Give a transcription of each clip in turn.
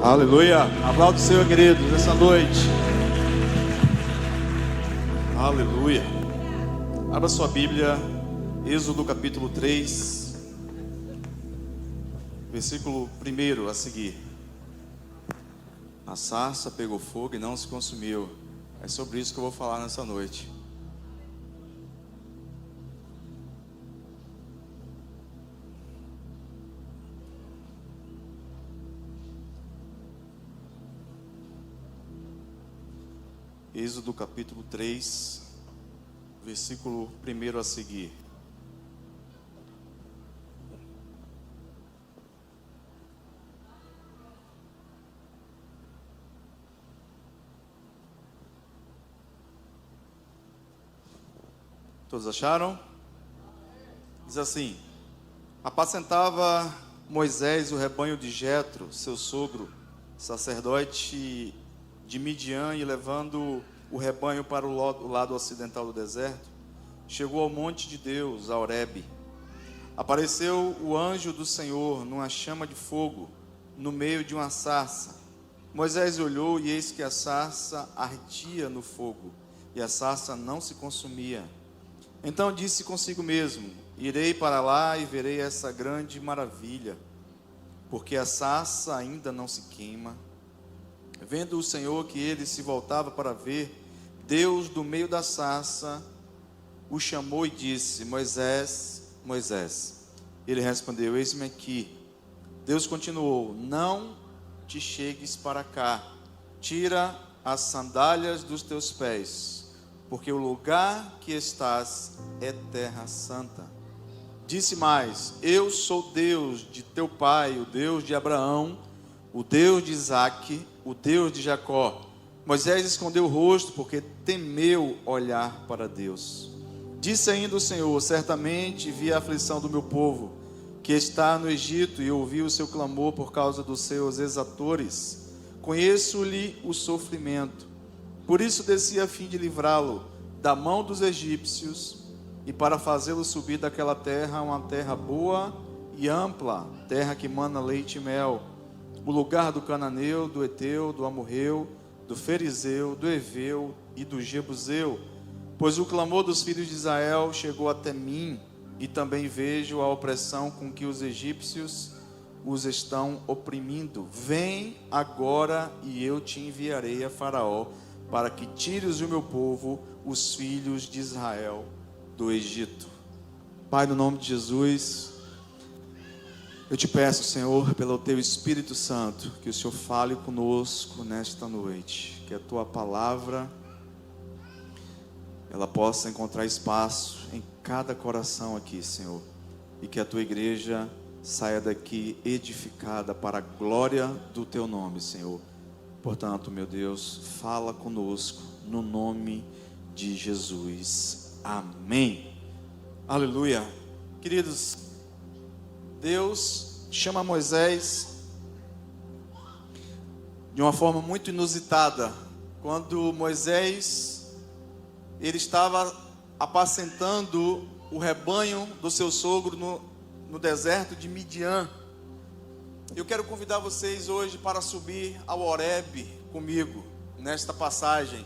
Aleluia. Aplauda o Senhor, queridos, nessa noite. Aleluia. Abra sua Bíblia, Êxodo capítulo 3, versículo 1 a seguir. A sarça pegou fogo e não se consumiu. É sobre isso que eu vou falar nessa noite. Êxodo capítulo 3, versículo 1 a seguir. Todos acharam? Diz assim: apacentava Moisés o rebanho de Jetro, seu sogro, sacerdote de Midian, e levando o rebanho para o lado ocidental do deserto, chegou ao monte de Deus, a Horebe. Apareceu o anjo do Senhor numa chama de fogo, no meio de uma sarça. Moisés olhou, e eis que a sarça ardia no fogo, e a sarça não se consumia. Então disse consigo mesmo: irei para lá e verei essa grande maravilha, porque a sarça ainda não se queima. Vendo o Senhor que ele se voltava para ver, Deus do meio da sarça o chamou e disse: Moisés, Moisés. Ele respondeu: eis-me aqui. Deus continuou: não te chegues para cá, tira as sandálias dos teus pés, porque o lugar que estás é terra santa. Disse mais: eu sou Deus de teu pai, o Deus de Abraão, o Deus de Isaque, o Deus de Jacó. Moisés escondeu o rosto, porque temeu olhar para Deus. Disse ainda o Senhor: certamente vi a aflição do meu povo, que está no Egito, e ouvi o seu clamor por causa dos seus exatores. Conheço-lhe o sofrimento. Por isso desci a fim de livrá-lo da mão dos egípcios, e para fazê-lo subir daquela terra, uma terra boa e ampla, terra que mana leite e mel, o lugar do cananeu, do eteu, do amorreu, do ferizeu, do eveu e do jebuseu. Pois o clamor dos filhos de Israel chegou até mim, e também vejo a opressão com que os egípcios os estão oprimindo. Vem agora, e eu te enviarei a Faraó, para que tires o meu povo, os filhos de Israel, do Egito. Pai, no nome de Jesus, eu te peço, Senhor, pelo teu Espírito Santo, que o Senhor fale conosco nesta noite, que a tua palavra ela possa encontrar espaço em cada coração aqui, Senhor, e que a tua igreja saia daqui edificada para a glória do teu nome, Senhor. Portanto, meu Deus, fala conosco no nome de Jesus. Amém. Aleluia. Queridos, Deus chama Moisés de uma forma muito inusitada. Quando Moisés ele estava apacentando o rebanho do seu sogro no deserto de Midian. Eu quero convidar vocês hoje para subir ao Horebe comigo, nesta passagem,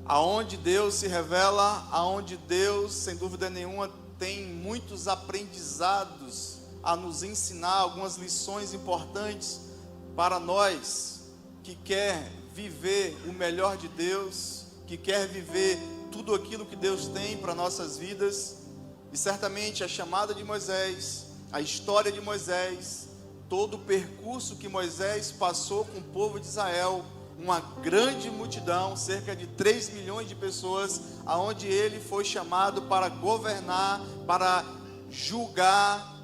aonde Deus se revela, aonde Deus, sem dúvida nenhuma, tem muitos aprendizados a nos ensinar, algumas lições importantes para nós que quer viver o melhor de Deus, que quer viver tudo aquilo que Deus tem para nossas vidas. E certamente a chamada de Moisés, a história de Moisés, todo o percurso que Moisés passou com o povo de Israel, uma grande multidão, cerca de 3 milhões de pessoas, aonde ele foi chamado para governar, para julgar,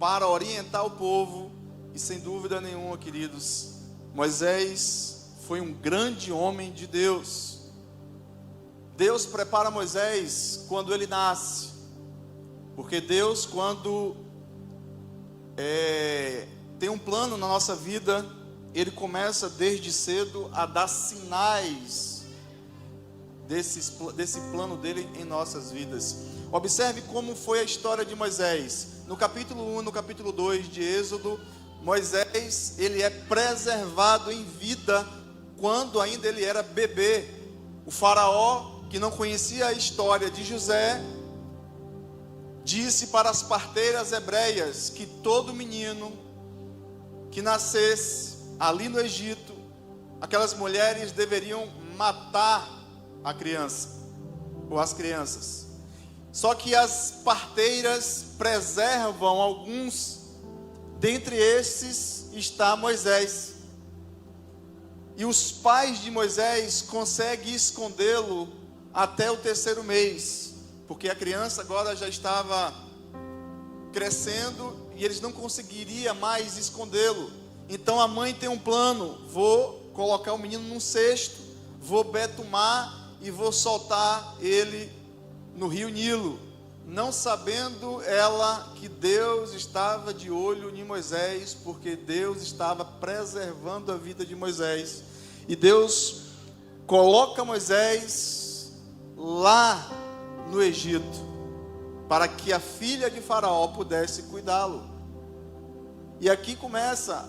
para orientar o povo. E sem dúvida nenhuma, queridos, Moisés foi um grande homem de Deus. Deus prepara Moisés quando ele nasce, porque Deus, quando tem um plano na nossa vida, Ele começa desde cedo a dar sinais desse plano dele em nossas vidas. Observe como foi a história de Moisés. No capítulo 1, no capítulo 2 de Êxodo, Moisés, ele é preservado em vida quando ainda ele era bebê. O faraó, que não conhecia a história de José, disse para as parteiras hebreias que todo menino que nascesse ali no Egito, aquelas mulheres deveriam matar a criança, ou as crianças. Só que as parteiras preservam alguns, dentre esses está Moisés. E os pais de Moisés conseguem escondê-lo até o 3º mês, porque a criança agora já estava crescendo e eles não conseguiriam mais escondê-lo. Então a mãe tem um plano: vou colocar o menino num cesto, vou betumar e vou soltar ele no rio Nilo, não sabendo ela que Deus estava de olho em Moisés, porque Deus estava preservando a vida de Moisés. E Deus coloca Moisés lá no Egito, para que a filha de Faraó pudesse cuidá-lo. E aqui começa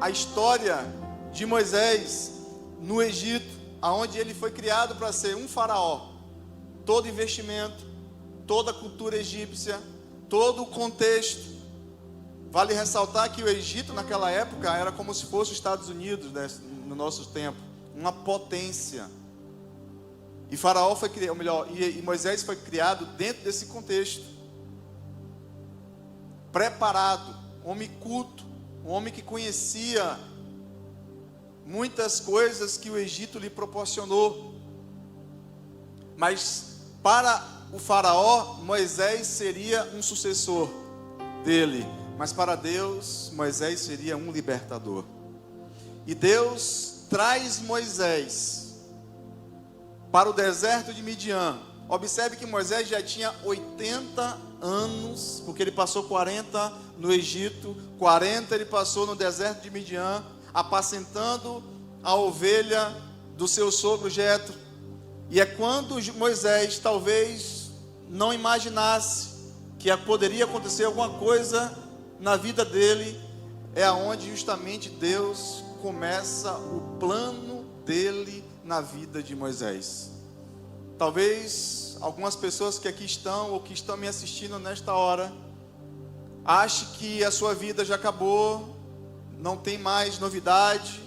a história de Moisés no Egito, aonde ele foi criado para ser um faraó. Todo investimento, toda a cultura egípcia, todo o contexto. Vale ressaltar que o Egito naquela época era como se fosse os Estados Unidos, né, no nosso tempo, uma potência. E Faraó foi criado, ou melhor, e Moisés foi criado dentro desse contexto. Preparado, homem culto, um homem que conhecia muitas coisas que o Egito lhe proporcionou. Mas para o faraó, Moisés seria um sucessor dele, mas para Deus, Moisés seria um libertador. E Deus traz Moisés para o deserto de Midian. Observe que Moisés já tinha 80 anos, porque ele passou 40 no Egito, 40 ele passou no deserto de Midian, apacentando a ovelha do seu sogro Jetro. E é quando Moisés talvez não imaginasse que poderia acontecer alguma coisa na vida dele, é aonde justamente Deus começa o plano dele na vida de Moisés. Talvez algumas pessoas que aqui estão ou que estão me assistindo nesta hora achem que a sua vida já acabou, não tem mais novidade.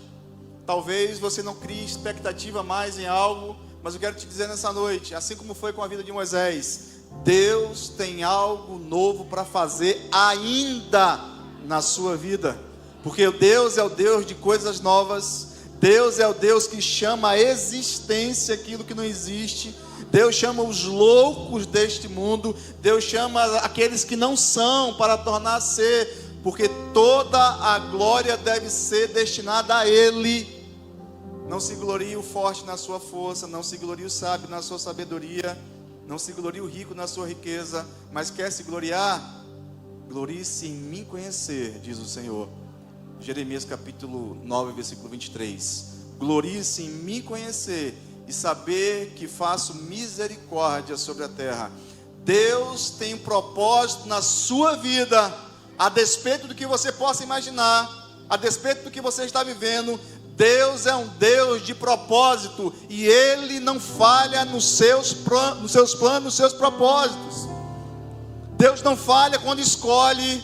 Talvez você não crie expectativa mais em algo. Mas eu quero te dizer nessa noite, assim como foi com a vida de Moisés, Deus tem algo novo para fazer ainda na sua vida. Porque Deus é o Deus de coisas novas. Deus é o Deus que chama a existência aquilo que não existe. Deus chama os loucos deste mundo. Deus chama aqueles que não são para tornar a ser. Porque toda a glória deve ser destinada a Ele. Não se glorie o forte na sua força, não se glorie o sábio na sua sabedoria, não se glorie o rico na sua riqueza, mas quer se gloriar? Glorie-se em mim conhecer, diz o Senhor. Jeremias capítulo 9, versículo 23. Glorie-se em mim conhecer e saber que faço misericórdia sobre a terra. Deus tem um propósito na sua vida, a despeito do que você possa imaginar, a despeito do que você está vivendo. Deus é um Deus de propósito e Ele não falha nos seus planos, nos seus propósitos. Deus não falha quando escolhe.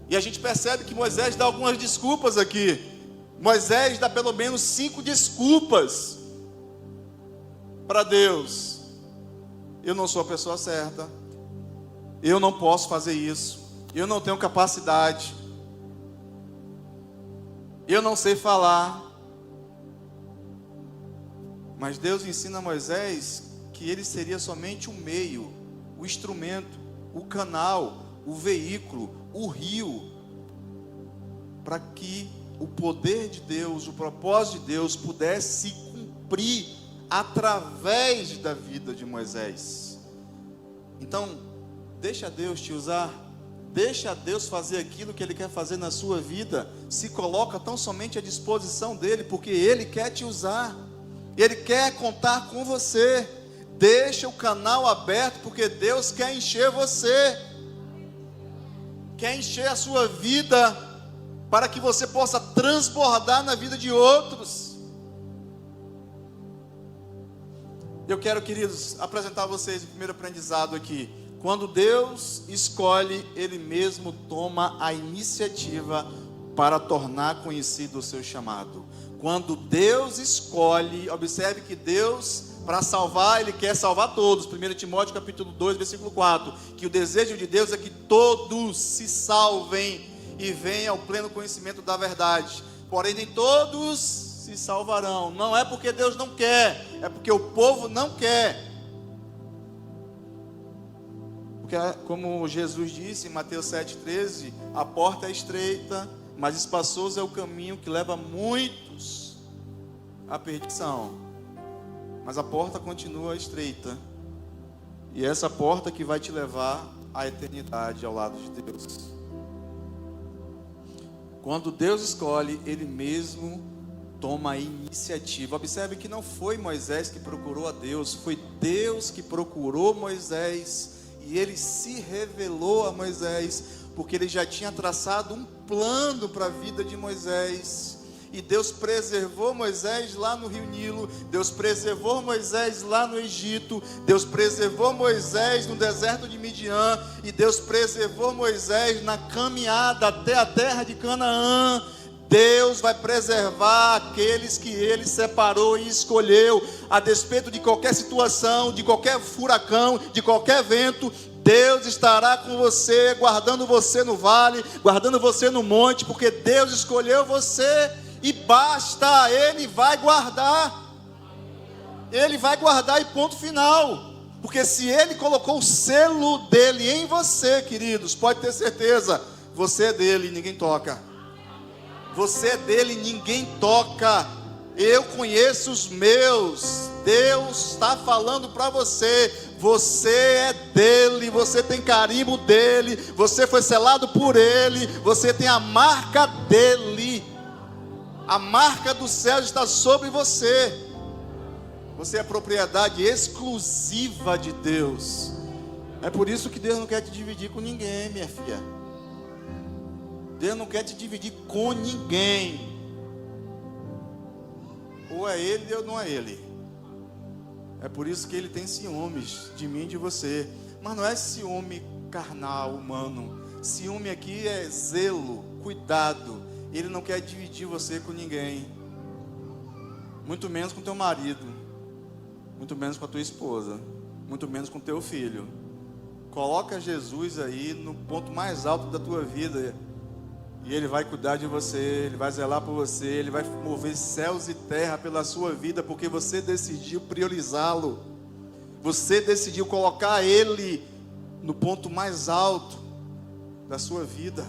E a gente percebe que Moisés dá algumas desculpas aqui. Moisés dá pelo menos 5 desculpas para Deus. Eu não sou a pessoa certa, eu não posso fazer isso, eu não tenho capacidade, eu não sei falar. Mas Deus ensina a Moisés que ele seria somente o meio, o instrumento, o canal, o veículo, o rio, para que o poder de Deus, o propósito de Deus pudesse se cumprir através da vida de Moisés. Então, deixa Deus te usar. Deixa Deus fazer aquilo que Ele quer fazer na sua vida. Se coloca tão somente à disposição dEle, porque Ele quer te usar. Ele quer contar com você. Deixa o canal aberto, porque Deus quer encher você. quer encher a sua vida para que você possa transbordar na vida de outros. Eu quero, queridos, apresentar a vocês o primeiro aprendizado aqui. Quando Deus escolhe, Ele mesmo toma a iniciativa para tornar conhecido o seu chamado. Quando Deus escolhe, observe que Deus, para salvar, Ele quer salvar todos. 1 Timóteo capítulo 2, versículo 4, que o desejo de Deus é que todos se salvem e venham ao pleno conhecimento da verdade. Porém, nem todos se salvarão. Não é porque Deus não quer, é porque o povo não quer. Porque, como Jesus disse em Mateus 7,13, a porta é estreita, mas espaçoso é o caminho que leva muitos à perdição. Mas a porta continua estreita, e é essa porta que vai te levar à eternidade ao lado de Deus. Quando Deus escolhe, Ele mesmo toma a iniciativa. Observe que não foi Moisés que procurou a Deus, foi Deus que procurou Moisés, e Ele se revelou a Moisés, porque Ele já tinha traçado um plano para a vida de Moisés. E Deus preservou Moisés lá no Rio Nilo, Deus preservou Moisés lá no Egito, Deus preservou Moisés no deserto de Midian, e Deus preservou Moisés na caminhada até a terra de Canaã. Deus vai preservar aqueles que Ele separou e escolheu, a despeito de qualquer situação, de qualquer furacão, de qualquer vento. Deus estará com você, guardando você no vale, guardando você no monte, porque Deus escolheu você, e basta, Ele vai guardar. Ele vai guardar e ponto final. Porque se Ele colocou o selo dEle em você, queridos, pode ter certeza, você é dEle, ninguém toca. Você é dEle, ninguém toca. Eu conheço os meus. Deus está falando para você. Você é dEle, você tem carimbo dEle, você foi selado por Ele, você tem a marca dEle. A marca do céu está sobre você. Você é propriedade exclusiva de Deus. É por isso que Deus não quer te dividir com ninguém, minha filha. Deus não quer te dividir com ninguém. Ou é Ele ou não é Ele. É por isso que Ele tem ciúmes de mim e de você. Mas não é ciúme carnal, humano. Ciúme aqui é zelo, cuidado. Ele não quer dividir você com ninguém. Muito menos com teu marido. Muito menos com a tua esposa. Muito menos com teu filho. Coloca Jesus aí no ponto mais alto da tua vida. E Ele vai cuidar de você, Ele vai zelar por você, Ele vai mover céus e terra pela sua vida, porque você decidiu priorizá-lo. Você decidiu colocar Ele no ponto mais alto da sua vida.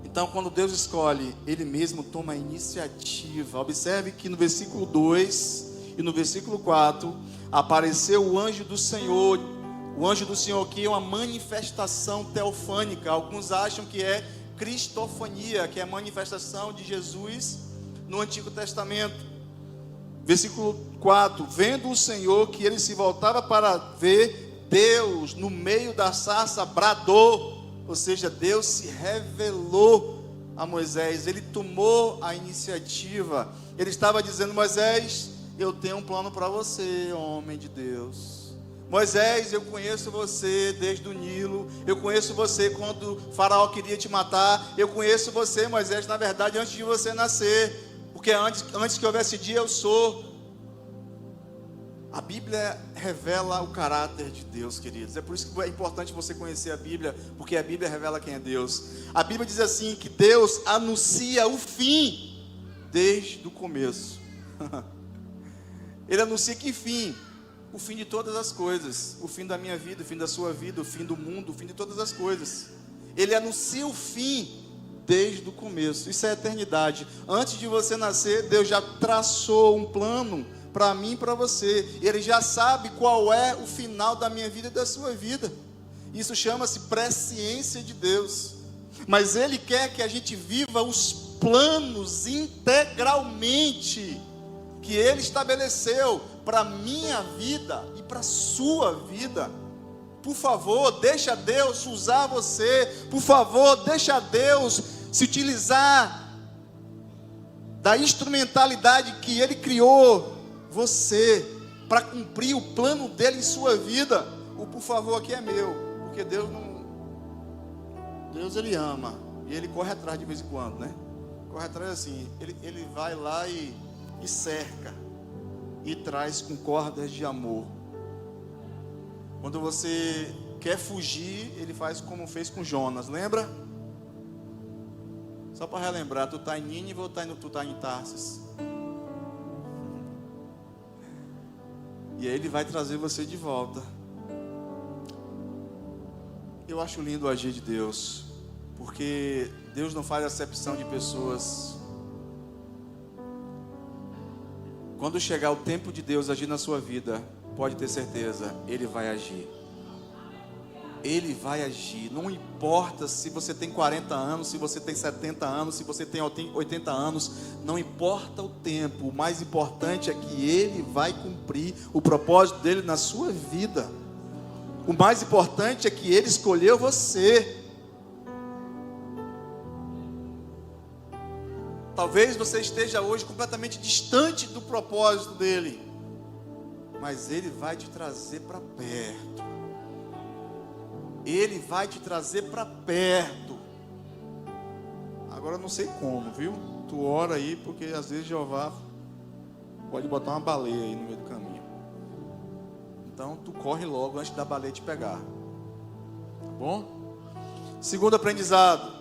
Então, quando Deus escolhe, Ele mesmo toma a iniciativa. Observe que no versículo 2 e no versículo 4, apareceu o anjo do Senhor. O anjo do Senhor aqui é uma manifestação teofânica. Alguns acham que é cristofania, que é a manifestação de Jesus no Antigo Testamento. Versículo 4: vendo o Senhor que ele se voltava para ver, Deus no meio da sarça bradou. Ou seja, Deus se revelou a Moisés. Ele tomou a iniciativa. Ele estava dizendo: Moisés, eu tenho um plano para você, homem de Deus. Moisés, eu conheço você desde o Nilo. Eu conheço você quando o faraó queria te matar. Eu conheço você, Moisés, na verdade, antes de você nascer. Porque antes que houvesse dia, eu sou. A Bíblia revela o caráter de Deus, queridos. É por isso que é importante você conhecer a Bíblia, porque a Bíblia revela quem é Deus. A Bíblia diz assim, que Deus anuncia o fim desde o começo. Ele anuncia que fim? O fim de todas as coisas. O fim da minha vida, o fim da sua vida, o fim do mundo, o fim de todas as coisas. Ele anuncia o fim desde o começo. Isso é eternidade. Antes de você nascer, Deus já traçou um plano para mim e para você. Ele já sabe qual é o final da minha vida e da sua vida. Isso chama-se presciência de Deus. Mas Ele quer que a gente viva os planos integralmente que Ele estabeleceu para a minha vida e para a sua vida. Por favor, deixa Deus usar você. Por favor, deixa Deus se utilizar da instrumentalidade que Ele criou você para cumprir o plano dele em sua vida. O por favor aqui é meu, porque Deus Ele ama e Ele corre atrás de vez em quando, né? Corre atrás assim, ele vai lá e cerca e traz com cordas de amor. Quando você quer fugir, Ele faz como fez com Jonas, lembra? Só para relembrar, tu está em Nínive ou tu está em Tarsis? E aí Ele vai trazer você de volta. Eu acho lindo o agir de Deus, porque Deus não faz acepção de pessoas. Quando chegar o tempo de Deus agir na sua vida, pode ter certeza, Ele vai agir. Ele vai agir. Não importa se você tem 40 anos, se você tem 70 anos, se você tem 80 anos, não importa o tempo. O mais importante é que Ele vai cumprir o propósito dele na sua vida. O mais importante é que Ele escolheu você. Talvez você esteja hoje completamente distante do propósito dele, mas Ele vai te trazer para perto. Ele vai te trazer para perto. Agora eu não sei como, viu? Tu ora aí, porque às vezes Jeová pode botar uma baleia aí no meio do caminho. Então tu corre logo antes da baleia te pegar. Tá bom? Segundo aprendizado: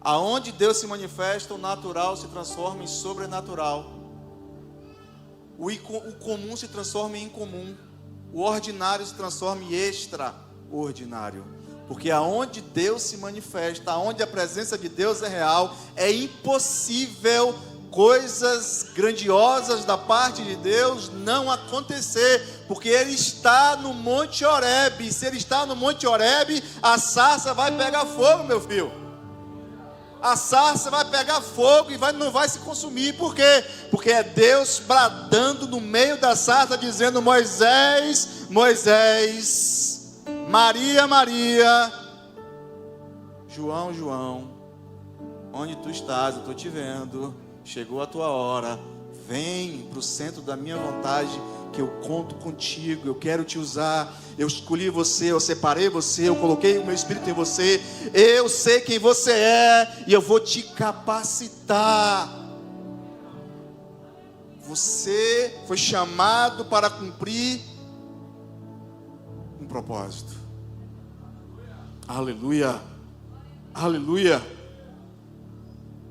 aonde Deus se manifesta, o natural se transforma em sobrenatural. O comum se transforma em incomum. O ordinário se transforma em extraordinário. Porque aonde Deus se manifesta, aonde a presença de Deus é real, é impossível coisas grandiosas da parte de Deus não acontecer, porque Ele está no Monte Horebe. E se Ele está no Monte Horebe, a sarça vai pegar fogo, meu filho. A sarça vai pegar fogo e não vai se consumir. Por quê? Porque é Deus bradando no meio da sarça, dizendo: Moisés, Moisés, Maria, Maria, João, João, onde tu estás? Eu estou te vendo. Chegou a tua hora. Vem para o centro da minha vontade, que eu conto contigo. Eu quero te usar. Eu escolhi você, eu separei você, eu coloquei o meu espírito em você. Eu sei quem você é e eu vou te capacitar. Você foi chamado para cumprir um propósito. Aleluia. Aleluia.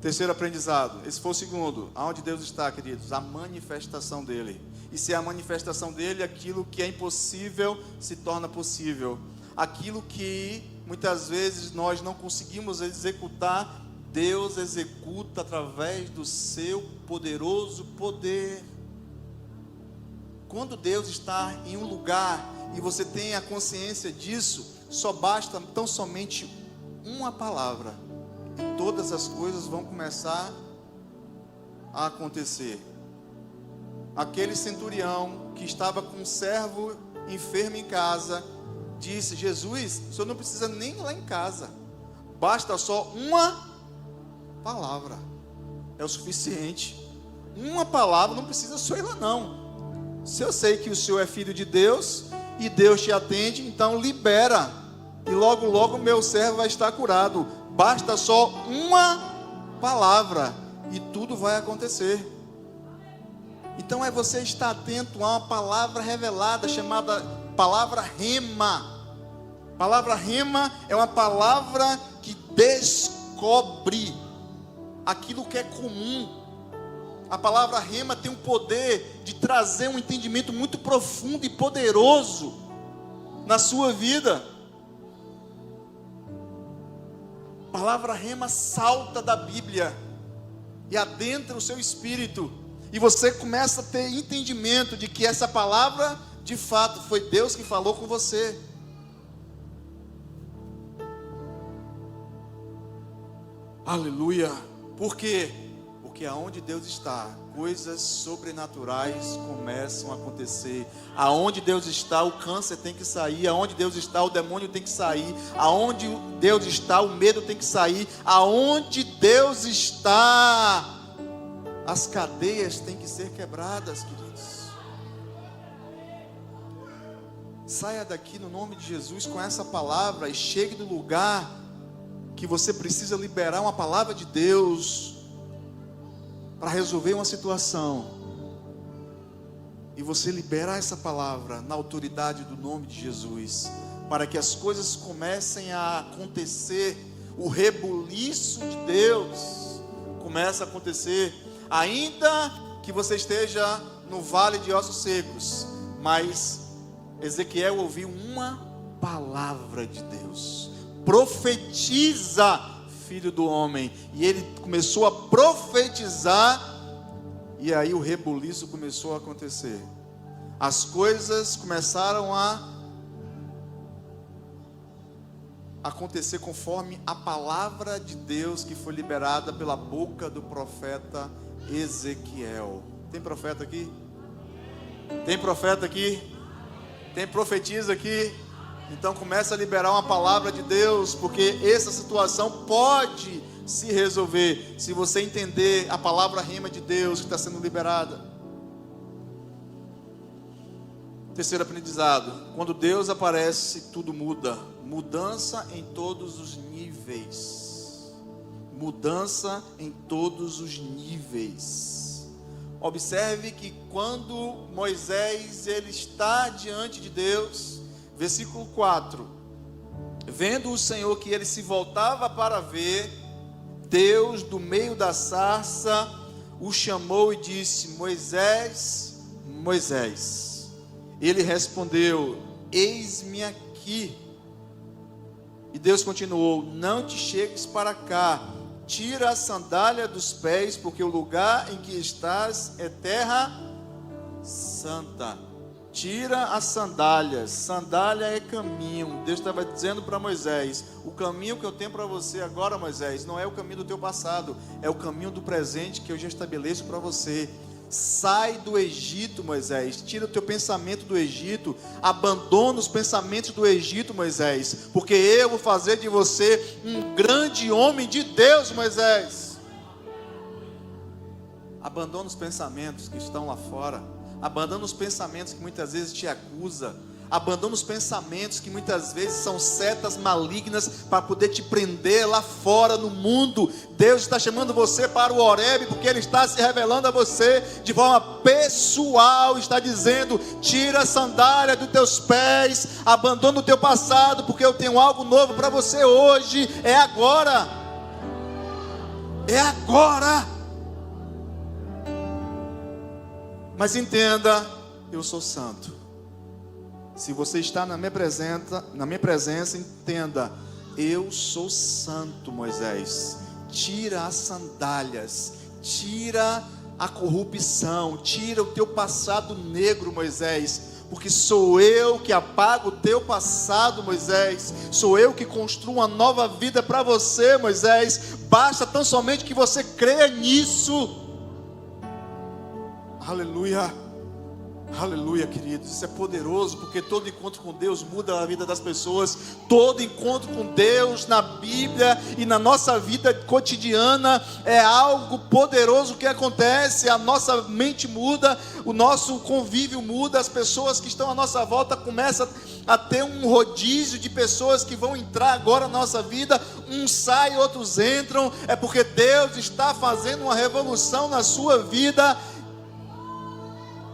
Terceiro aprendizado, esse foi o segundo. Aonde Deus está, queridos? A manifestação dele. E se é a manifestação dele, aquilo que é impossível se torna possível. Aquilo que muitas vezes nós não conseguimos executar, Deus executa através do seu poderoso poder. Quando Deus está em um lugar e você tem a consciência disso, só basta tão somente uma palavra e todas as coisas vão começar a acontecer. Aquele centurião que estava com um servo enfermo em casa disse: Jesus, o senhor não precisa nem ir lá em casa, basta só uma palavra, é o suficiente. Uma palavra, não precisa só ir lá não. Se eu sei que o senhor é filho de Deus e Deus te atende, então libera, e logo logo meu servo vai estar curado. Basta só uma palavra e tudo vai acontecer. Então é você estar atento a uma palavra revelada chamada palavra rema. Palavra rema é uma palavra que descobre aquilo que é comum. A palavra rema tem o poder de trazer um entendimento muito profundo e poderoso na sua vida. A palavra rema salta da Bíblia e adentra o seu espírito, e você começa a ter entendimento de que essa palavra de fato foi Deus que falou com você. Aleluia. Por quê? Porque aonde Deus está, coisas sobrenaturais começam a acontecer. Aonde Deus está, o câncer tem que sair. Aonde Deus está, o demônio tem que sair. Aonde Deus está, o medo tem que sair. Aonde Deus está, as cadeias têm que ser quebradas, queridos. Saia daqui no nome de Jesus com essa palavra e chegue no lugar que você precisa liberar uma palavra de Deus para resolver uma situação, e você liberar essa palavra na autoridade do nome de Jesus, para que as coisas comecem a acontecer, o rebuliço de Deus começa a acontecer, ainda que você esteja no vale de ossos secos. Mas Ezequiel ouviu uma palavra de Deus: profetiza, filho do homem. E ele começou a profetizar, e aí o rebuliço começou a acontecer. As coisas começaram a acontecer conforme a palavra de Deus que foi liberada pela boca do profeta Ezequiel. Tem profeta aqui? Tem profeta aqui? Tem profetisa aqui? Então começa a liberar uma palavra de Deus, porque essa situação pode se resolver se você entender a palavra rema de Deus que está sendo liberada. Terceiro aprendizado: quando Deus aparece, tudo muda. Mudança em todos os níveis. Mudança em todos os níveis. Observe que quando Moisés ele está diante de Deus, versículo 4: vendo o Senhor que ele se voltava para ver, Deus do meio da sarça o chamou e disse: Moisés, Moisés. Ele respondeu: eis-me aqui. E Deus continuou: não te chegues para cá, tira a sandália dos pés, porque o lugar em que estás é terra santa. Tira as sandálias. Sandália é caminho. Deus estava dizendo para Moisés: o caminho que eu tenho para você agora, Moisés, não é o caminho do teu passado, é o caminho do presente que eu já estabeleço para você. Sai do Egito, Moisés. Tira o teu pensamento do Egito. Abandona os pensamentos do Egito, Moisés, porque eu vou fazer de você um grande homem de Deus, Moisés. Abandona os pensamentos que estão lá fora. Abandona os pensamentos que muitas vezes te acusam. Abandona os pensamentos que muitas vezes são setas malignas para poder te prender lá fora no mundo. Deus está chamando você para o Horebe, porque Ele está se revelando a você de forma pessoal. Está dizendo: tira a sandália dos teus pés, abandona o teu passado, porque eu tenho algo novo para você hoje. É agora. É agora. Mas entenda, eu sou santo. Se você está na minha presença, entenda, eu sou santo, Moisés. Tira as sandálias, tira a corrupção, tira o teu passado negro, Moisés, porque sou eu que apago o teu passado, Moisés. Sou eu que construo uma nova vida para você, Moisés. Basta tão somente que você creia nisso. Aleluia. Aleluia, queridos, isso é poderoso, porque todo encontro com Deus muda a vida das pessoas. Todo encontro com Deus na Bíblia e na nossa vida cotidiana é algo poderoso que acontece. A nossa mente muda, o nosso convívio muda, as pessoas que estão à nossa volta começam a ter um rodízio de pessoas que vão entrar agora na nossa vida. Uns saem, outros entram. É porque Deus está fazendo uma revolução na sua vida,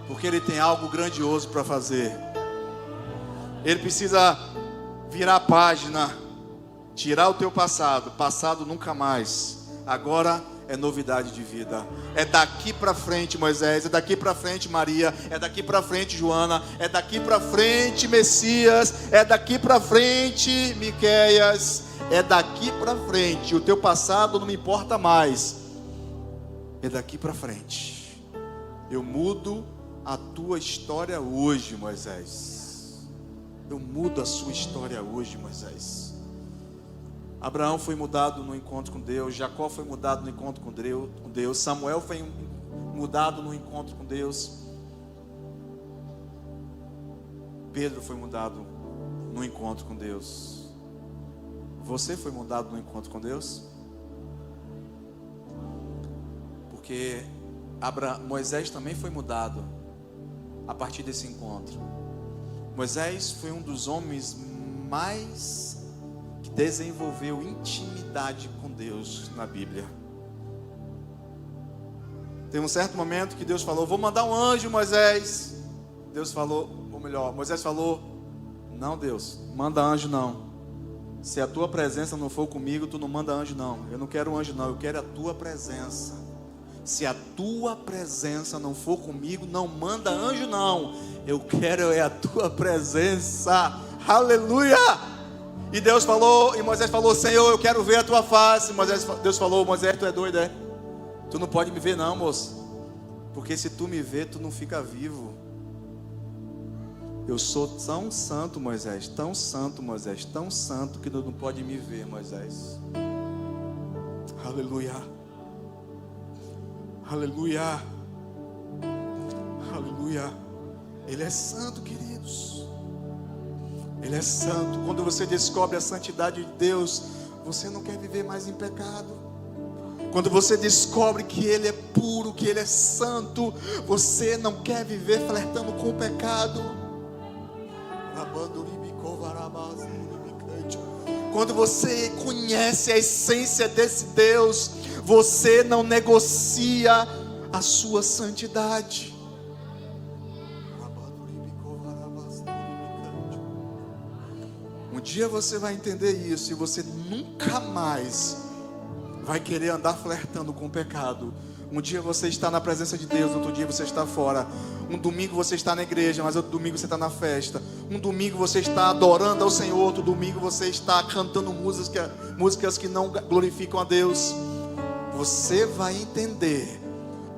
porque Ele tem algo grandioso para fazer. Ele precisa virar a página, tirar o teu passado. Passado nunca mais. Agora é novidade de vida. É daqui para frente, Moisés. É daqui para frente, Maria. É daqui para frente, Joana. É daqui para frente, Messias. É daqui para frente, Miqueias. É daqui para frente. O teu passado não me importa mais. É daqui para frente. Eu mudo a tua história hoje, Moisés. Eu mudo a sua história hoje, Moisés. Abraão foi mudado no encontro com Deus, Jacó foi mudado no encontro com Deus, Samuel foi mudado no encontro com Deus, Pedro foi mudado no encontro com Deus. Você foi mudado no encontro com Deus? Porque Moisés também foi mudado a partir desse encontro. Moisés foi um dos homens mais que desenvolveu intimidade com Deus na Bíblia. Tem um certo momento que Deus falou: vou mandar um anjo, Moisés. Deus falou, ou melhor, Moisés falou: não, Deus, manda anjo não. Se a tua presença não for comigo, tu não manda anjo não. Eu não quero anjo não, eu quero a tua presença. Se a tua presença não for comigo, não manda anjo não. Eu quero é a tua presença. Aleluia! E Deus falou, e Moisés falou: Senhor, eu quero ver a tua face. Deus falou: Moisés, tu é doido, é? Tu não pode me ver não, moço. Porque se tu me ver, tu não fica vivo. Eu sou tão santo, Moisés, tão santo, Moisés, tão santo que tu não pode me ver, Moisés. Aleluia. Aleluia. Aleluia. Ele é santo, queridos. Ele é santo. Quando você descobre a santidade de Deus, você não quer viver mais em pecado. Quando você descobre que Ele é puro, que Ele é santo, você não quer viver flertando com o pecado. Quando você conhece a essência desse Deus, você não negocia a sua santidade. Um dia você vai entender isso e você nunca mais vai querer andar flertando com o pecado. Um dia você está na presença de Deus, outro dia você está fora. Um domingo você está na igreja, mas outro domingo você está na festa. Um domingo você está adorando ao Senhor, outro domingo você está cantando músicas que não glorificam a Deus. Você vai entender.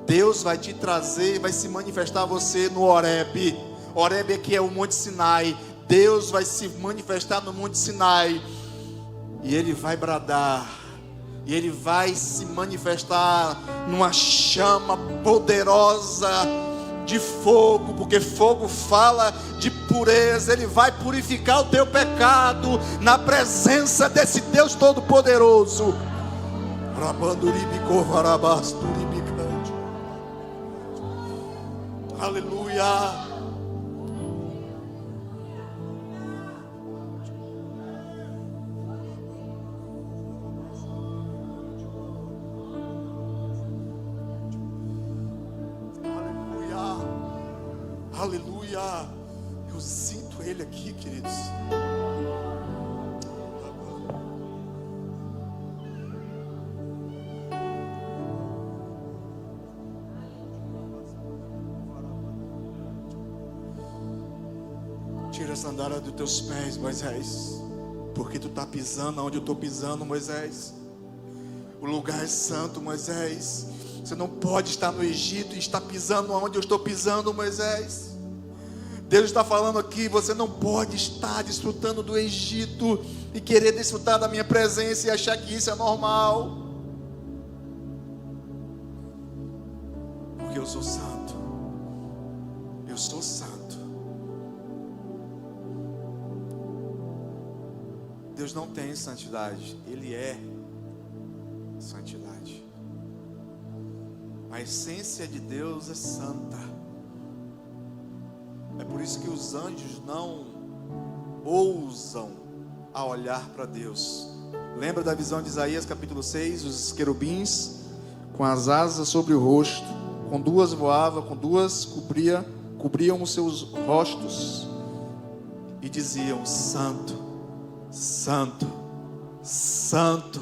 Deus vai te trazer, vai se manifestar a você no Horebe. Horebe aqui é o Monte Sinai. Deus vai se manifestar no Monte Sinai. E Ele vai bradar. E Ele vai se manifestar numa chama poderosa de fogo, porque fogo fala de pureza. Ele vai purificar o teu pecado na presença desse Deus Todo-Poderoso. Aleluia. Aleluia. Eu sinto Ele aqui, queridos. Tira a sandália dos teus pés, Moisés, porque tu está pisando onde eu estou pisando, Moisés. O lugar é santo, Moisés. Você não pode estar no Egito e estar pisando onde eu estou pisando, Moisés. Deus está falando aqui: você não pode estar desfrutando do Egito e querer desfrutar da minha presença e achar que isso é normal. Porque eu sou santo. Eu sou santo. Deus não tem santidade, Ele é santidade. A essência de Deus é santa. É por isso que os anjos não ousam a olhar para Deus. Lembra da visão de Isaías capítulo 6? Os querubins com as asas sobre o rosto, com duas voava, com duas cobriam os seus rostos e diziam: Santo, Santo, Santo,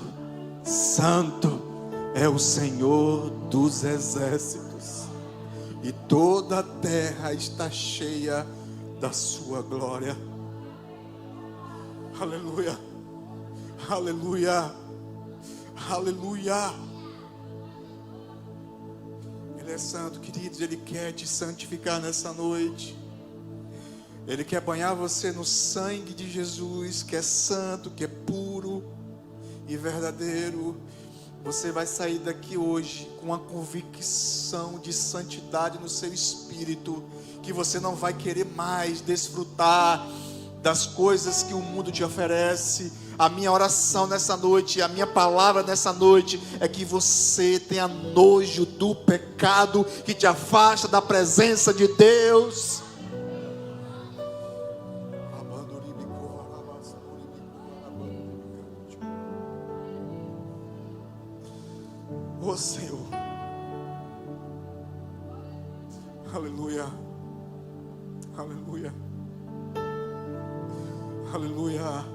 Santo é o Senhor dos exércitos, e toda a terra está cheia da sua glória. Aleluia, aleluia, aleluia. Ele é santo, queridos. Ele quer te santificar nessa noite. Ele quer banhar você no sangue de Jesus, que é santo, que é puro, e verdadeiro. Você vai sair daqui hoje com uma convicção de santidade no seu espírito, que você não vai querer mais desfrutar das coisas que o mundo te oferece. A minha oração nessa noite, a minha palavra nessa noite é que você tenha nojo do pecado que te afasta da presença de Deus. Ô Senhor, aleluia, aleluia, aleluia, aleluia.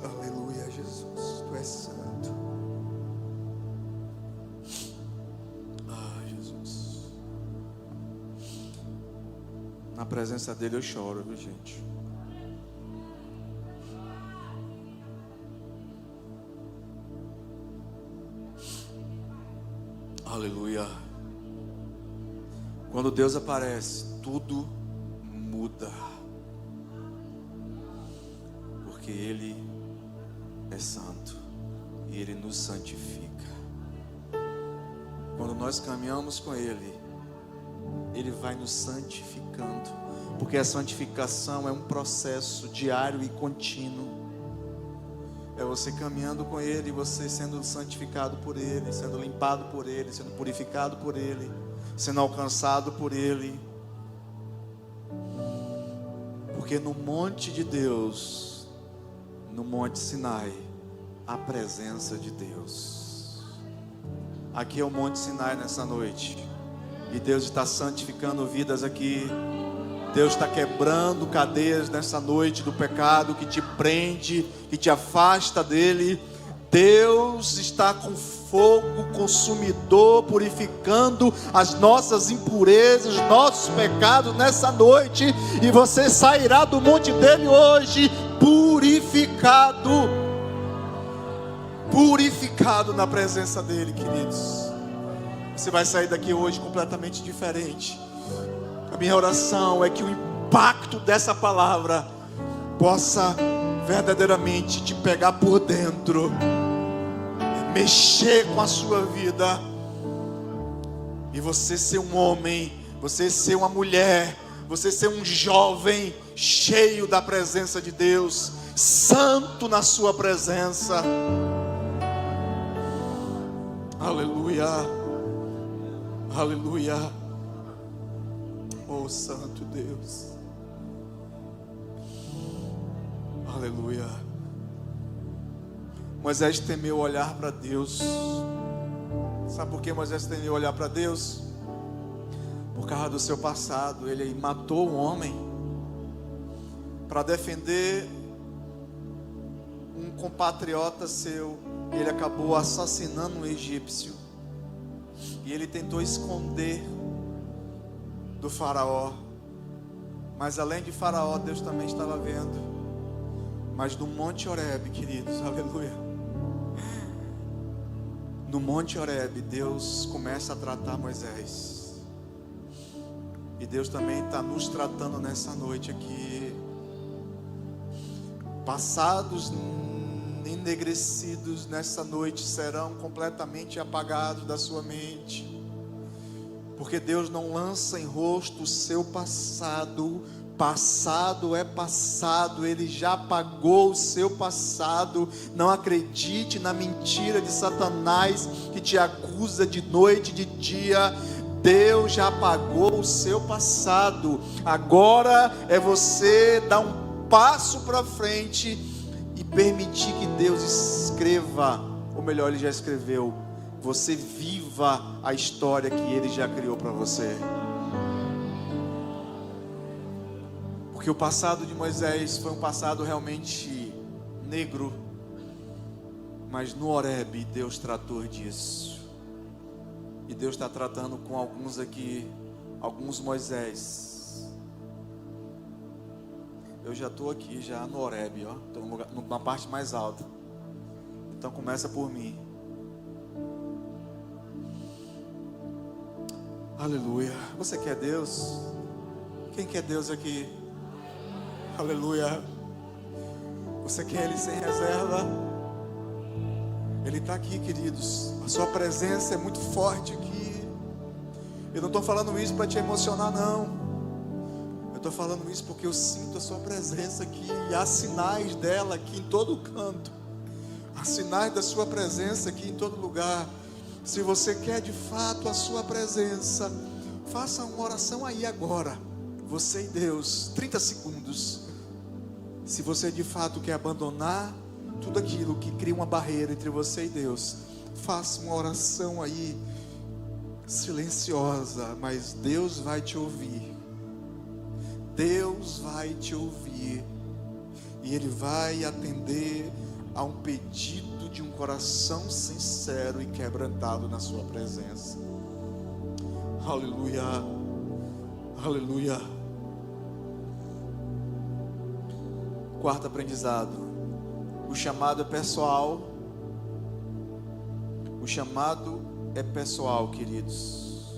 Aleluia, Jesus, Tu és santo. Ah, Jesus. Na presença dele eu choro, viu, gente? Aleluia. Quando Deus aparece, tudo muda. Porque Ele é santo e Ele nos santifica. Quando nós caminhamos com Ele, Ele vai nos santificando, porque a santificação é um processo diário e contínuo. É você caminhando com Ele, você sendo santificado por Ele, sendo limpado por Ele, sendo purificado por Ele, sendo alcançado por Ele. Porque no monte de Deus, no Monte Sinai, a presença de Deus. Aqui é o Monte Sinai nessa noite, e Deus está santificando vidas aqui. Deus está quebrando cadeias nessa noite do pecado que te prende, que te afasta dele. Deus está com fogo consumidor, purificando as nossas impurezas, os nossos pecados nessa noite, e você sairá do monte dele hoje purificado. Purificado na presença dele, queridos. Você vai sair daqui hoje completamente diferente. A minha oração é que o impacto dessa palavra possa verdadeiramente te pegar por dentro, mexer com a sua vida, e você ser um homem, você ser uma mulher, você ser um jovem cheio da presença de Deus, santo na sua presença. Aleluia, aleluia. Oh santo Deus, aleluia. Moisés temeu olhar para Deus. Sabe por que Moisés temeu olhar para Deus? Por causa do seu passado. Ele matou um homem para defender um compatriota seu. Ele acabou assassinando um egípcio, e ele tentou esconder do faraó, mas além de faraó, Deus também estava vendo. Mas no Monte Horebe, queridos, aleluia, no Monte Horebe, Deus começa a tratar Moisés, e Deus também está nos tratando nessa noite aqui. Passados enegrecidos nessa noite serão completamente apagados da sua mente, porque Deus não lança em rosto o seu passado. Passado é passado, Ele já apagou o seu passado. Não acredite na mentira de Satanás que te acusa de noite e de dia. Deus já apagou o seu passado. Agora é você dar um passo para frente e permitir que Deus escreva, ou melhor, Ele já escreveu. Você viva a história que Ele já criou para você. Porque o passado de Moisés foi um passado realmente negro, mas no Horebe Deus tratou disso. E Deus está tratando com alguns aqui, alguns Moisés. Eu já estou aqui, já no Horebe, ó. Estou numa parte mais alta. Então começa por mim. Aleluia. Você quer Deus? Quem quer Deus aqui? Aleluia. Você quer Ele sem reserva? Ele está aqui, queridos. A sua presença é muito forte aqui. Eu não estou falando isso para te emocionar, não. Eu estou falando isso porque eu sinto a sua presença aqui. E há sinais dela aqui em todo canto. Há sinais da sua presença aqui em todo lugar. Se você quer de fato a sua presença, faça uma oração aí agora. Você e Deus, 30 segundos. Se você de fato quer abandonar tudo aquilo que cria uma barreira entre você e Deus, faça uma oração aí, silenciosa, mas Deus vai te ouvir. Deus vai te ouvir. E Ele vai atender a um pedido de um coração sincero e quebrantado na sua presença. Aleluia. Aleluia. Quarto aprendizado. O chamado é pessoal. O chamado é pessoal, queridos.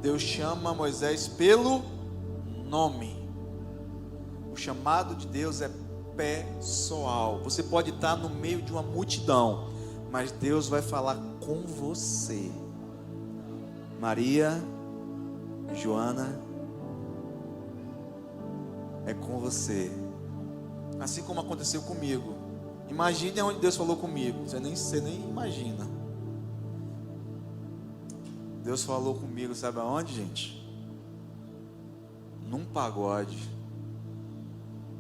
Deus chama Moisés pelo nome. O chamado de Deus é pessoal. Você pode estar no meio de uma multidão, mas Deus vai falar com você. Maria, Joana, é com você. Assim como aconteceu comigo. Imagine onde Deus falou comigo. Você nem imagina. Deus falou comigo, sabe aonde, gente? Num pagode,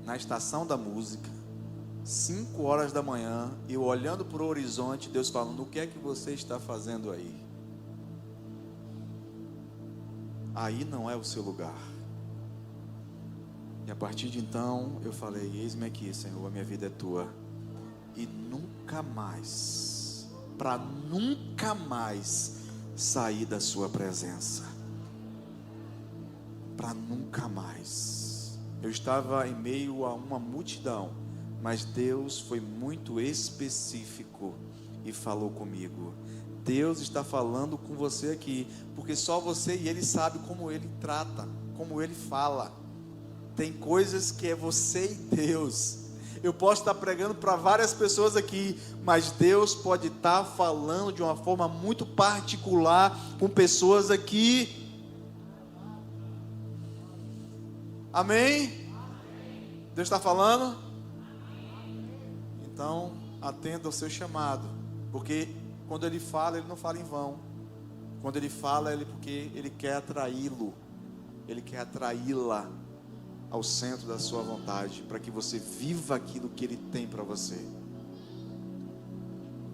na estação da música, 5 horas da manhã, eu olhando para o horizonte, Deus falando: o que é que você está fazendo aí? Aí não é o seu lugar. E a partir de então eu falei: eis-me aqui, Senhor, a minha vida é tua. E nunca mais, para nunca mais sair da sua presença. Para nunca mais. Eu estava em meio a uma multidão, mas Deus foi muito específico e falou comigo. Deus está falando com você aqui, porque só você e Ele sabe como Ele trata, como Ele fala. Tem coisas que é você e Deus. Eu posso estar pregando para várias pessoas aqui, mas Deus pode estar falando de uma forma muito particular com pessoas aqui. Amém? Deus está falando? Então, atenda ao seu chamado, porque quando Ele fala, Ele não fala em vão. Quando Ele fala, Ele porque Ele quer atraí-lo, Ele quer atraí-la ao centro da sua vontade, para que você viva aquilo que Ele tem para você.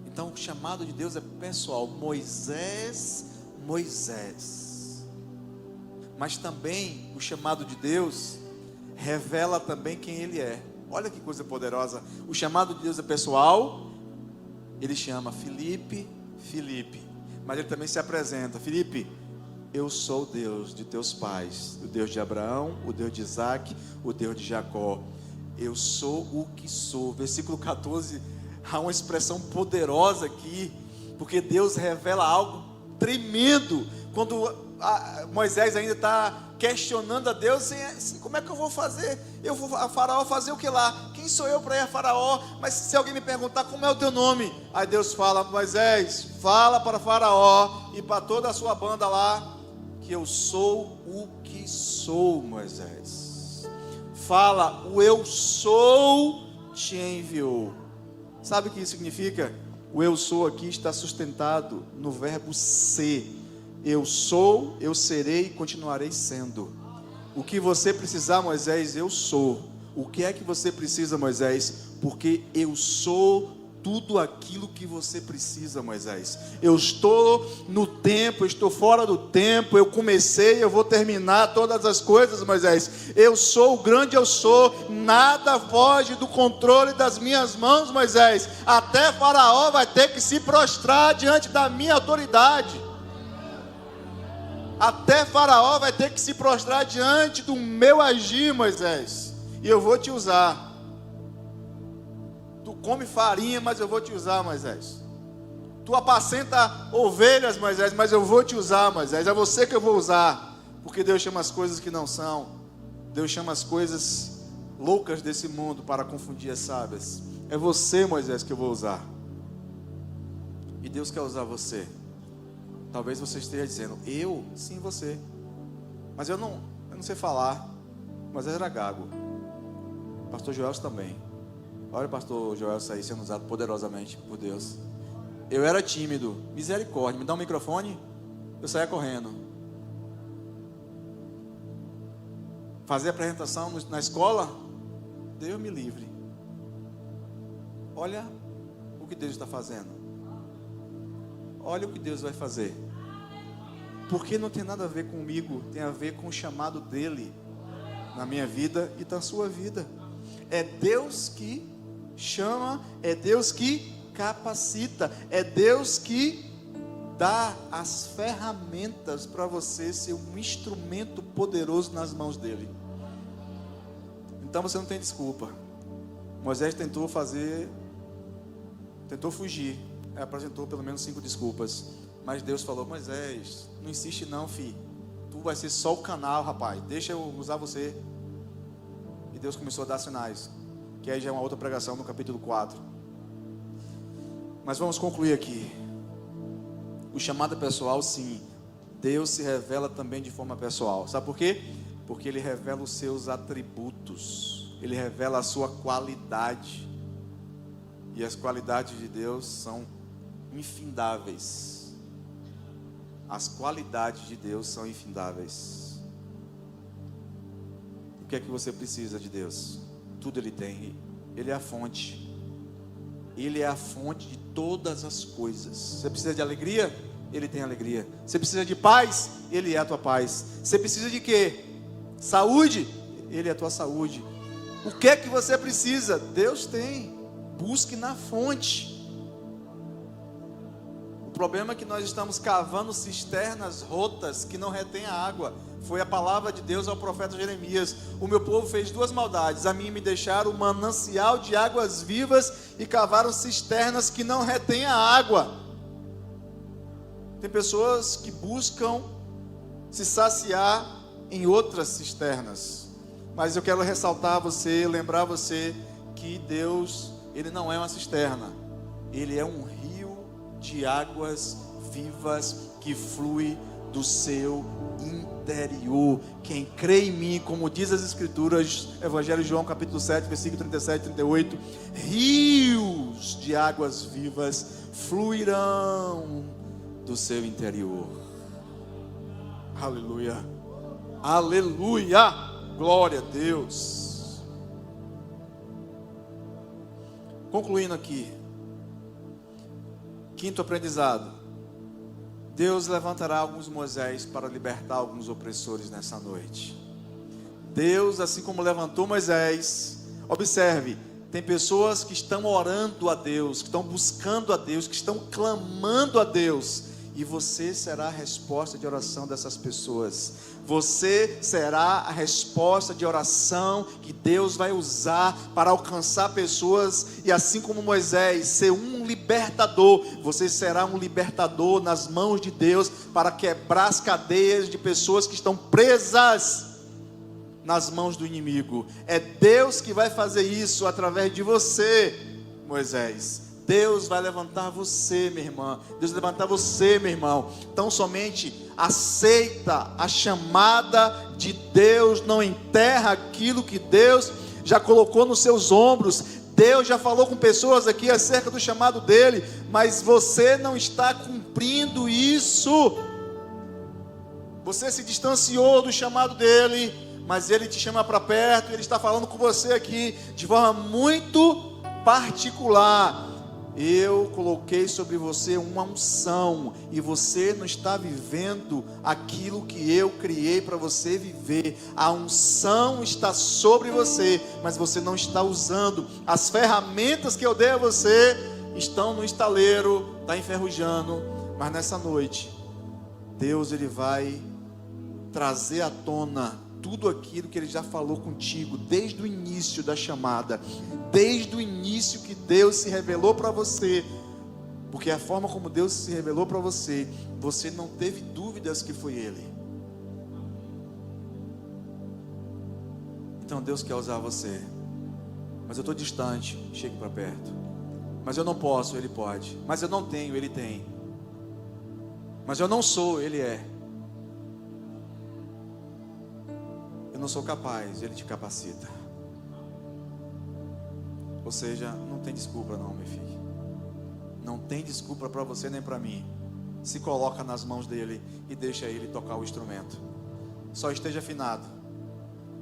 Então o chamado de Deus é pessoal. Moisés, mas também o chamado de Deus revela também quem Ele é. Olha que coisa poderosa. O chamado de Deus é pessoal. Ele chama Filipe, mas Ele também se apresenta: Filipe, eu sou o Deus de teus pais, o Deus de Abraão, o Deus de Isaac, o Deus de Jacó. Eu sou o que sou. Versículo 14, há uma expressão poderosa aqui, porque Deus revela algo tremendo. Quando Moisés ainda está questionando a Deus, assim, como é que eu vou fazer? Eu vou a Faraó fazer o que lá? Quem sou eu para ir a Faraó? Mas se alguém me perguntar como é o teu nome, aí Deus fala: Moisés, fala para Faraó e para toda a sua banda lá, que eu sou o que sou. Moisés, fala: o eu sou te enviou. Sabe o que isso significa? O eu sou aqui está sustentado no verbo ser. Eu sou, eu serei e continuarei sendo. O que você precisar, Moisés, eu sou. O que é que você precisa, Moisés? Porque eu sou tudo aquilo que você precisa, Moisés. Eu estou no tempo, eu estou fora do tempo, eu comecei, eu vou terminar todas as coisas, Moisés. Eu sou o grande eu sou, nada foge do controle das minhas mãos, Moisés. Até Faraó vai ter que se prostrar diante da minha autoridade. Até Faraó vai ter que se prostrar diante do meu agir, Moisés. E eu vou te usar. Tu come farinha, mas eu vou te usar, Moisés. Tu apacenta ovelhas, Moisés, mas eu vou te usar, Moisés. É você que eu vou usar. Porque Deus chama as coisas que não são. Deus chama as coisas loucas desse mundo para confundir as sábias. É você, Moisés, que eu vou usar. E Deus quer usar você. Talvez você esteja dizendo, eu? Sim, você. Mas eu não sei falar. Moisés era gago. Pastor Joel também. Olha o pastor Joel sair sendo usado poderosamente por Deus. Eu era tímido. Misericórdia. Me dá um microfone. Eu saía correndo. Fazer apresentação na escola. Deus me livre. Olha o que Deus está fazendo. Olha o que Deus vai fazer. Porque não tem nada a ver comigo. Tem a ver com o chamado dele na minha vida e na sua vida. É Deus que chama, é Deus que capacita, é Deus que dá as ferramentas para você ser um instrumento poderoso nas mãos dele. Então você não tem desculpa. Moisés tentou fugir, apresentou pelo menos 5 desculpas, mas Deus falou, Moisés, não insiste não, filho, tu vai ser só o canal, rapaz, deixa eu usar você. E Deus começou a dar sinais, que aí já é uma outra pregação no capítulo 4. Mas vamos concluir aqui. O chamado pessoal, sim, Deus se revela também de forma pessoal. Sabe por quê? Porque Ele revela os seus atributos, Ele revela a sua qualidade. E as qualidades de Deus são infindáveis. As qualidades de Deus são infindáveis. O que é que você precisa de Deus? Tudo Ele tem. Ele é a fonte. Ele é a fonte de todas as coisas. Você precisa de alegria? Ele tem alegria. Você precisa de paz? Ele é a tua paz. Você precisa de quê? Saúde? Ele é a tua saúde. O que é que você precisa? Deus tem. Busque na fonte. O problema é que nós estamos cavando cisternas rotas que não retêm a água. Foi a palavra de Deus ao profeta Jeremias. O meu povo fez 2 maldades. A mim me deixaram um manancial de águas vivas e cavaram cisternas que não retêm a água. Tem pessoas que buscam se saciar em outras cisternas. Mas eu quero ressaltar você, lembrar você que Deus, Ele não é uma cisterna. Ele é um rio de águas vivas que flui do seu interior. Quem crê em mim, como diz as Escrituras, Evangelho de João, capítulo 7, versículo 37 e 38, rios de águas vivas fluirão do seu interior. Aleluia, aleluia, glória a Deus. Concluindo aqui, 5º aprendizado. Deus levantará alguns Moisés para libertar alguns opressores nessa noite. Deus, assim como levantou Moisés, observe, tem pessoas que estão orando a Deus, que estão buscando a Deus, que estão clamando a Deus, e você será a resposta de oração dessas pessoas. Você será a resposta de oração que Deus vai usar para alcançar pessoas, e assim como Moisés, ser um libertador, você será um libertador nas mãos de Deus, para quebrar as cadeias de pessoas que estão presas nas mãos do inimigo. É Deus que vai fazer isso através de você, Moisés. Deus vai levantar você, minha irmã. Deus vai levantar você, meu irmão. Então somente aceita a chamada de Deus. Não enterra aquilo que Deus já colocou nos seus ombros. Deus já falou com pessoas aqui acerca do chamado dele, mas você não está cumprindo isso. Você se distanciou do chamado dele, mas ele te chama para perto. Ele está falando com você aqui de forma muito particular. Eu coloquei sobre você uma unção e você não está vivendo aquilo que eu criei para você viver. A unção está sobre você, mas você não está usando. As ferramentas que eu dei a você estão no estaleiro, está enferrujando. Mas nessa noite, Deus ele vai trazer à tona tudo aquilo que Ele já falou contigo, desde o início da chamada, desde o início que Deus se revelou para você, porque a forma como Deus se revelou para você, você não teve dúvidas que foi Ele. Então Deus quer usar você, mas eu estou distante, chegue para perto, mas eu não posso, Ele pode, mas eu não tenho, Ele tem, mas eu não sou, Ele é. Eu não sou capaz, Ele te capacita. Ou seja, não tem desculpa não, meu filho. Não tem desculpa para você nem para mim. Se coloca nas mãos dEle e deixa Ele tocar o instrumento. Só esteja afinado,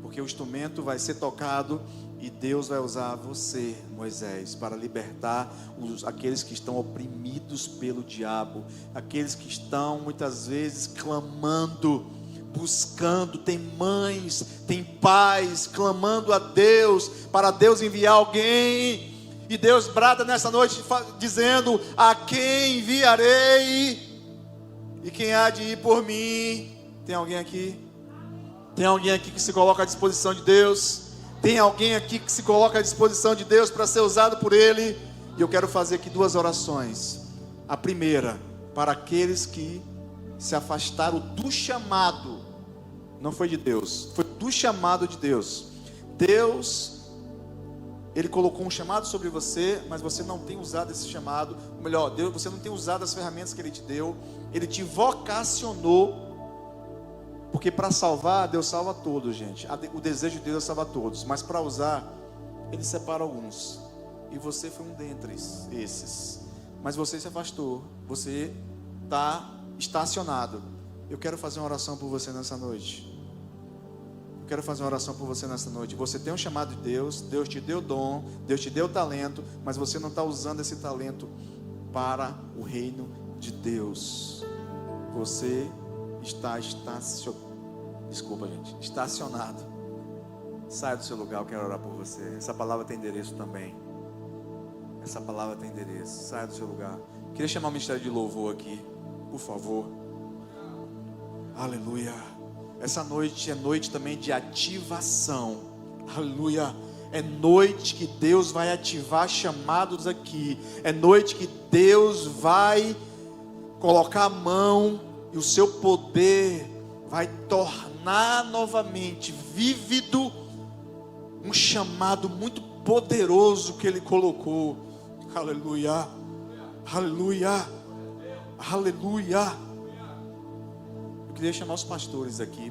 porque o instrumento vai ser tocado e Deus vai usar você, Moisés, para libertar aqueles que estão oprimidos pelo diabo, aqueles que estão muitas vezes clamando, buscando, tem mães, tem pais clamando a Deus, para Deus enviar alguém, e Deus brada nessa noite dizendo: a quem enviarei, e quem há de ir por mim? Tem alguém aqui? Tem alguém aqui que se coloca à disposição de Deus? Tem alguém aqui que se coloca à disposição de Deus para ser usado por Ele? E eu quero fazer aqui duas orações. A primeira, para aqueles que se afastaram do chamado, não foi de Deus, foi do chamado de Deus. Deus, Ele colocou um chamado sobre você, mas você não tem usado esse chamado. Ou melhor, Deus, você não tem usado as ferramentas que Ele te deu. Ele te vocacionou, porque para salvar, Deus salva todos, gente. O desejo de Deus é salvar todos, mas para usar, Ele separa alguns, e você foi um dentre esses. Mas você se afastou, você está estacionado. Eu quero fazer uma oração por você nessa noite. Eu quero fazer uma oração por você nessa noite. Você tem um chamado de Deus, Deus te deu dom, Deus te deu talento, mas você não está usando esse talento para o reino de Deus. Você está estacionado. Saia do seu lugar, eu quero orar por você. Essa palavra tem endereço também. Essa palavra tem endereço. Saia do seu lugar. Queria chamar o ministério de louvor aqui, por favor. Aleluia. Essa noite é noite também de ativação. Aleluia. É noite que Deus vai ativar chamados aqui. É noite que Deus vai colocar a mão, e o seu poder vai tornar novamente vívido um chamado muito poderoso que Ele colocou. Aleluia. Aleluia. Aleluia. Eu queria chamar os pastores aqui.